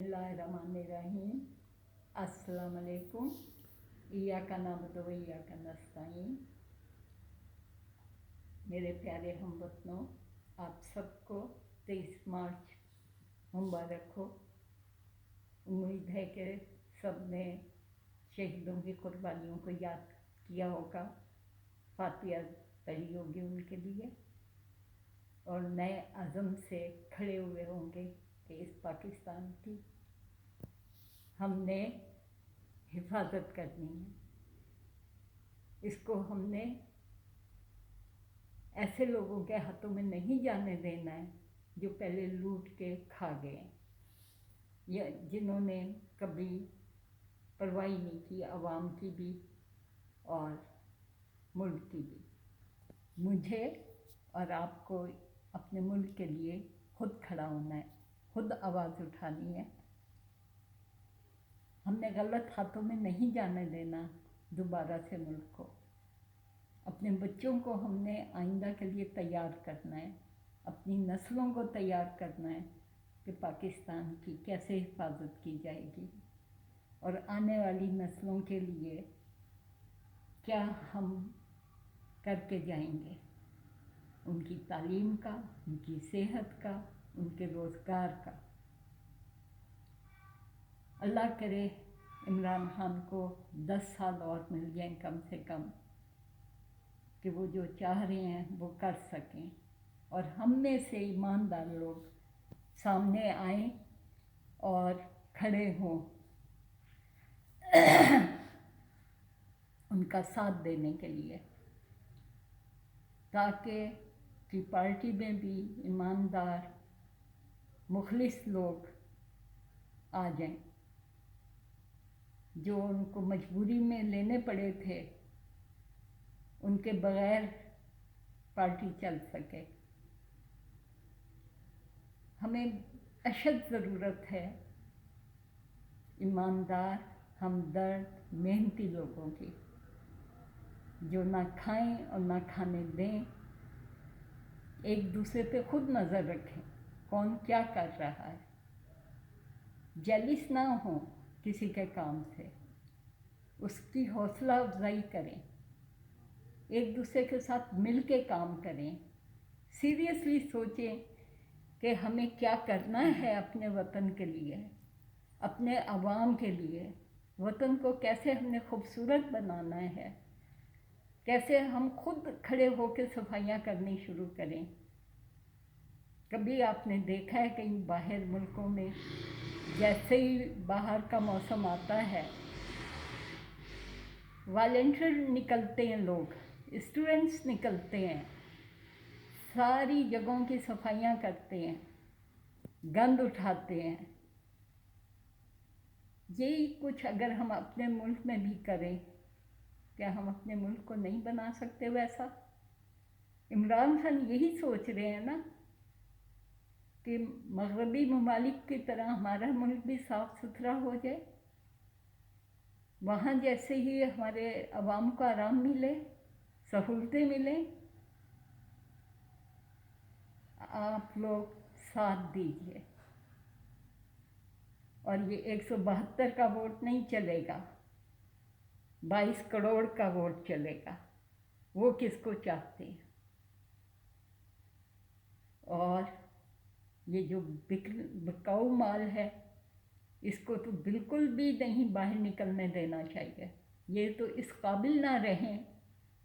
बिस्मिल्लाहिर्रहमानिर्रहीम। अस्सलाम वालेकुम। इय्याका नअबुदु व इय्याका नस्तईन। मेरे प्यारे हमवतनों, आप सबको 23 मार्च मुबारक हो। उम्मीद है कि सब ने शहीदों की कुर्बानियों को याद किया होगा, फातिहा पढ़ी होगी उनके लिए, और नए अज़म से खड़े हुए होंगे कि इस पाकिस्तान की हमने हिफाजत करनी है। इसको हमने ऐसे लोगों के हाथों में नहीं जाने देना है जो पहले लूट के खा गए, या जिन्होंने कभी परवाह नहीं की आवाम की भी और मुल्क की भी। मुझे और आपको अपने मुल्क के लिए खुद खड़ा होना है, खुद आवाज़ उठानी है। हमने गलत हाथों में नहीं जाने देना दोबारा से मुल्क को। अपने बच्चों को हमने आइंदा के लिए तैयार करना है, अपनी नस्लों को तैयार करना है कि पाकिस्तान की कैसे हिफाजत की जाएगी और आने वाली नस्लों के लिए क्या हम करके जाएंगे, उनकी तालीम का, उनकी सेहत का, उनके रोज़गार का। अल्लाह करे इमरान खान को 10 साल और मिल जाएं कम से कम, कि वो जो चाह रहे हैं वो कर सकें, और हम में से ईमानदार लोग सामने आएं और खड़े हों उनका साथ देने के लिए, ताकि कि पार्टी में भी ईमानदार मुखलिस लोग आ जाएं, जो उनको मजबूरी में लेने पड़े थे, उनके बगैर पार्टी चल सके। हमें अशद ज़रूरत है ईमानदार, हमदर्द, मेहनती लोगों की, जो ना खाएं और ना खाने दें, एक दूसरे पे खुद नज़र रखें कौन क्या कर रहा है, जेलिस ना हो किसी के काम से, उसकी हौसला अफजाई करें, एक दूसरे के साथ मिल के काम करें, सीरियसली सोचें कि हमें क्या करना है अपने वतन के लिए, अपने आवाम के लिए। वतन को कैसे हमने खूबसूरत बनाना है, कैसे हम खुद खड़े होकर सफाइयाँ करनी शुरू करें। कभी आपने देखा है कहीं बाहर मुल्कों में, जैसे ही बाहर का मौसम आता है, वॉलंटियर निकलते हैं, लोग स्टूडेंट्स निकलते हैं, सारी जगहों की सफाइयाँ करते हैं, गंद उठाते हैं। यही कुछ अगर हम अपने मुल्क में भी करें, क्या हम अपने मुल्क को नहीं बना सकते वैसा? इमरान खान यही सोच रहे हैं ना कि मगरबी ममालिक की तरह हमारा मुल्क भी साफ़ सुथरा हो जाए, वहाँ जैसे ही हमारे अवाम को आराम मिले, सहूलतें मिलें। आप लोग साथ दीजिए, और ये 172 का वोट नहीं चलेगा, 22 करोड़ का वोट चलेगा। वो किसको चाहते हैं? और ये जो बिकाऊ माल है, इसको तो बिल्कुल भी नहीं बाहर निकलने देना चाहिए। ये तो इस काबिल ना रहें,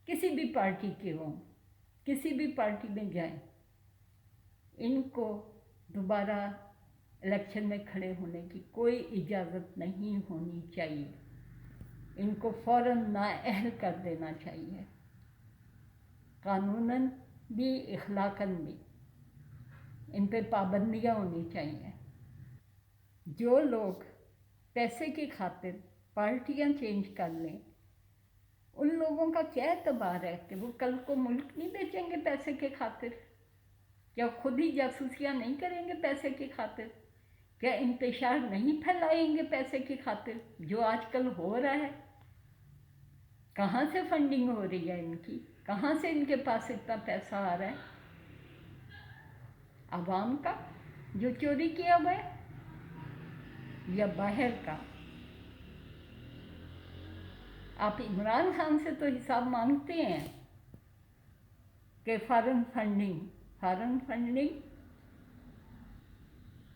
किसी भी पार्टी के हों, किसी भी पार्टी में जाएं, इनको दोबारा इलेक्शन में खड़े होने की कोई इजाज़त नहीं होनी चाहिए। इनको फ़ौरन नाअहल कर देना चाहिए, कानूनन भी इखलाकन भी इन पे पाबंदियाँ होनी चाहिए। जो लोग पैसे की खातिर पार्टियाँ चेंज कर लें, उन लोगों का क्या एतबार है कि वो कल को मुल्क नहीं बेचेंगे पैसे के खातिर? क्या खुद ही जासूसियाँ नहीं करेंगे पैसे की खातिर? क्या इंतशार नहीं फैलाएंगे पैसे की खातिर, जो आजकल हो रहा है? कहाँ से फंडिंग हो रही है इनकी? कहाँ से इनके पास इतना पैसा आ रहा है? आवाम का जो चोरी किया हुआ है। या बाहर का। आप इमरान खान से तो हिसाब मांगते हैं कि फॉरेन फंडिंग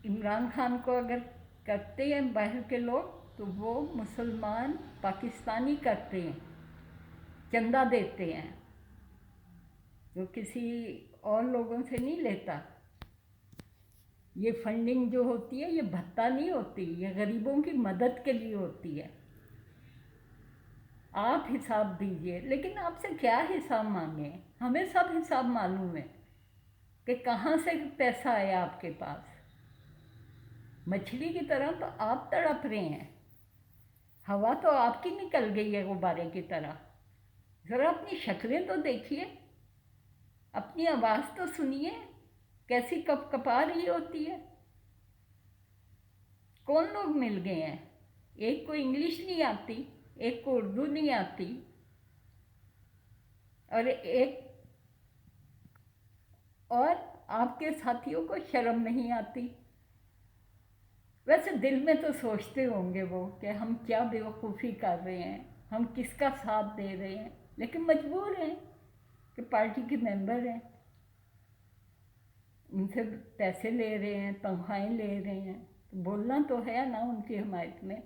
इमरान खान को अगर करते हैं बाहर के लोग तो वो मुसलमान पाकिस्तानी करते हैं, चंदा देते हैं, तो किसी और लोगों से नहीं लेता। ये फंडिंग जो होती है ये भत्ता नहीं होती, ये गरीबों की मदद के लिए होती है। आप हिसाब दीजिए, लेकिन आपसे क्या हिसाब मांगे? हमें सब हिसाब मालूम है कि कहाँ से पैसा आया आपके पास। मछली की तरह तो आप तड़प रहे हैं, हवा तो आपकी निकल गई है गुब्बारे की तरह। ज़रा अपनी शक्लें तो देखिए, अपनी आवाज़ तो सुनिए, कैसी कप कपा रही होती है। कौन लोग मिल गए हैं? एक को इंग्लिश नहीं आती, एक को उर्दू नहीं आती, और आपके साथियों को शर्म नहीं आती। वैसे दिल में तो सोचते होंगे वो कि हम क्या बेवकूफ़ी कर रहे हैं, हम किसका साथ दे रहे हैं, लेकिन मजबूर हैं कि पार्टी के मेंबर हैं, उनसे पैसे ले रहे हैं, तनख्वाहें ले रहे हैं, तो बोलना तो है ना उनकी हिमायत में,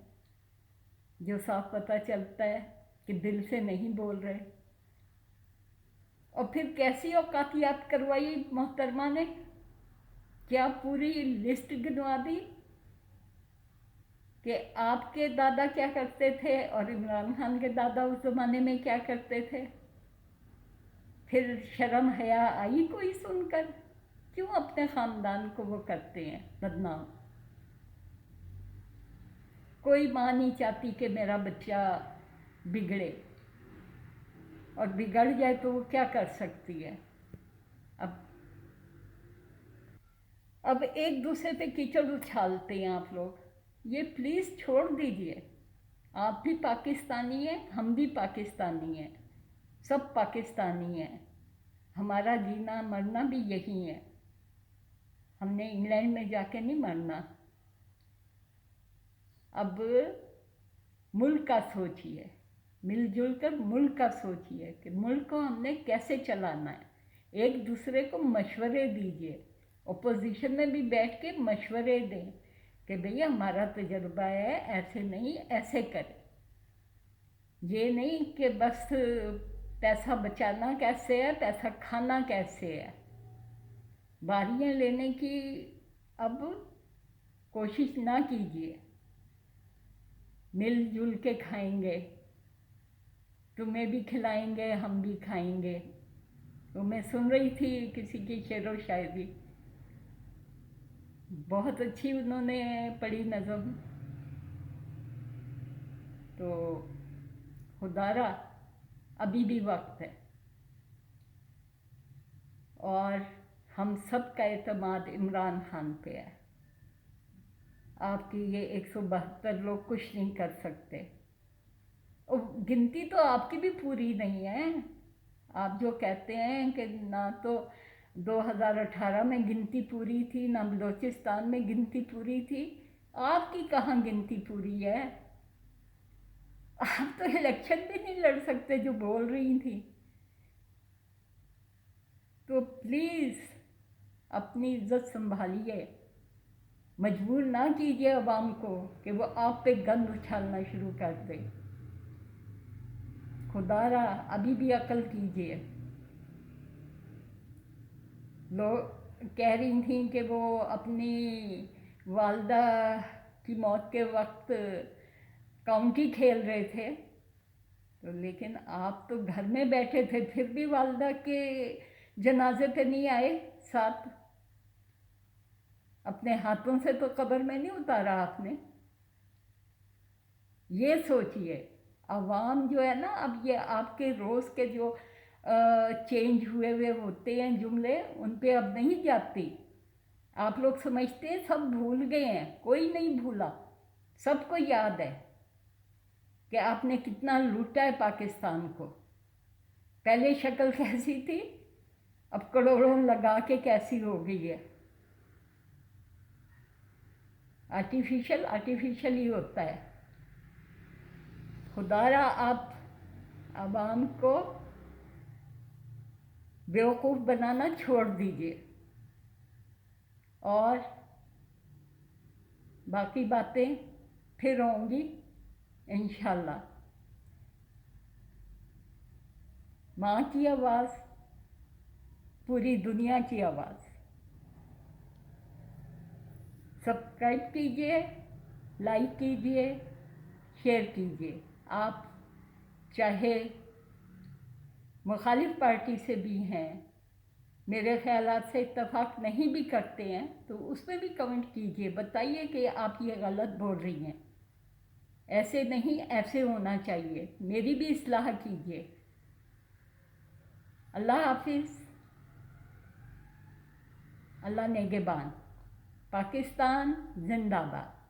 जो साफ पता चलता है कि दिल से नहीं बोल रहे। और फिर कैसी औकात याद करवाई मोहतरमा ने? क्या पूरी लिस्ट गिनवा दी कि आपके दादा क्या करते थे और इमरान खान के दादा उस ज़माने में क्या करते थे? फिर शर्म हया आई कोई सुनकर? क्यों अपने ख़ानदान को वो करते हैं बदनाम? कोई माँ नहीं चाहती कि मेरा बच्चा बिगड़े, और बिगड़ जाए तो वो क्या कर सकती है? अब एक दूसरे पे कीचड़ उछालते हैं आप लोग, ये प्लीज़ छोड़ दीजिए। आप भी पाकिस्तानी हैं, हम भी पाकिस्तानी हैं, सब पाकिस्तानी हैं, हमारा जीना मरना भी यही है। हमने इंग्लैंड में जाके नहीं मरना। अब मुल्क का सोचिए, मिलजुल कर मुल्क का सोचिए कि मुल्क को हमने कैसे चलाना है। एक दूसरे को मशवरे दीजिए, अपोजिशन में भी बैठ के मशवरे दें कि भैया हमारा तजुर्बा है, ऐसे नहीं ऐसे करें। ये नहीं कि बस पैसा बचाना कैसे है, पैसा खाना कैसे है। बारियां लेने की अब कोशिश ना कीजिए। मिलजुल के खाएंगे, तुम्हें भी खिलाएंगे, हम भी खाएंगे। तो मैं सुन रही थी किसी की शेरो शायरी, बहुत अच्छी उन्होंने पढ़ी नज़म। तो खुदारा अभी भी वक्त है, और हम सब का एतमाद इमरान खान पे है। आपकी ये 172 लोग कुछ नहीं कर सकते। और गिनती तो आपकी भी पूरी नहीं है। आप जो कहते हैं कि ना तो 2018 में गिनती पूरी थी, ना बलोचिस्तान में गिनती पूरी थी, आपकी कहाँ गिनती पूरी है? आप तो इलेक्शन भी नहीं लड़ सकते जो बोल रही थी। तो प्लीज़ अपनी इज्जत संभालिए, मजबूर ना कीजिए अवाम को कि वो आप पे गंद उछालना शुरू कर दे। खुदारा अभी भी अकल कीजिए। लोग कह रही थी कि वो अपनी वालदा की मौत के वक्त काउंटी खेल रहे थे, तो लेकिन आप तो घर में बैठे थे, फिर भी वालदा के जनाजे पे नहीं आए साथ। अपने हाथों से तो कब्र में नहीं उतारा आपने। ये सोचिए, अवाम जो है ना, अब ये आपके रोज़ के जो चेंज हुए होते हैं जुमले, उन पे अब नहीं जाती। आप लोग समझते हैं सब भूल गए हैं, कोई नहीं भूला, सबको याद है कि आपने कितना लूटा है पाकिस्तान को। पहले शक्ल कैसी थी, अब करोड़ों लगा के कैसी हो गई है। آرٹیفیشل ہی ہوتا ہے. خدارا آپ عوام کو بیوقوف بنانا چھوڑ دیجیے اور باقی باتیں پھر ہوں گی انشاءاللہ. ماں کی آواز پوری دنیا کی آواز. سبسکرائب کیجیے، لائک کیجیے، شیئر کیجیے. آپ چاہے مخالف پارٹی سے بھی ہیں، میرے خیالات سے اتفاق نہیں بھی کرتے ہیں، تو اس پہ بھی کمنٹ کیجیے، بتائیے کہ آپ یہ غلط بول رہی ہیں، ایسے نہیں ایسے ہونا چاہیے، میری بھی اصلاح کیجیے. اللہ حافظ. اللہ نگہبان. پاکستان زندہ باد.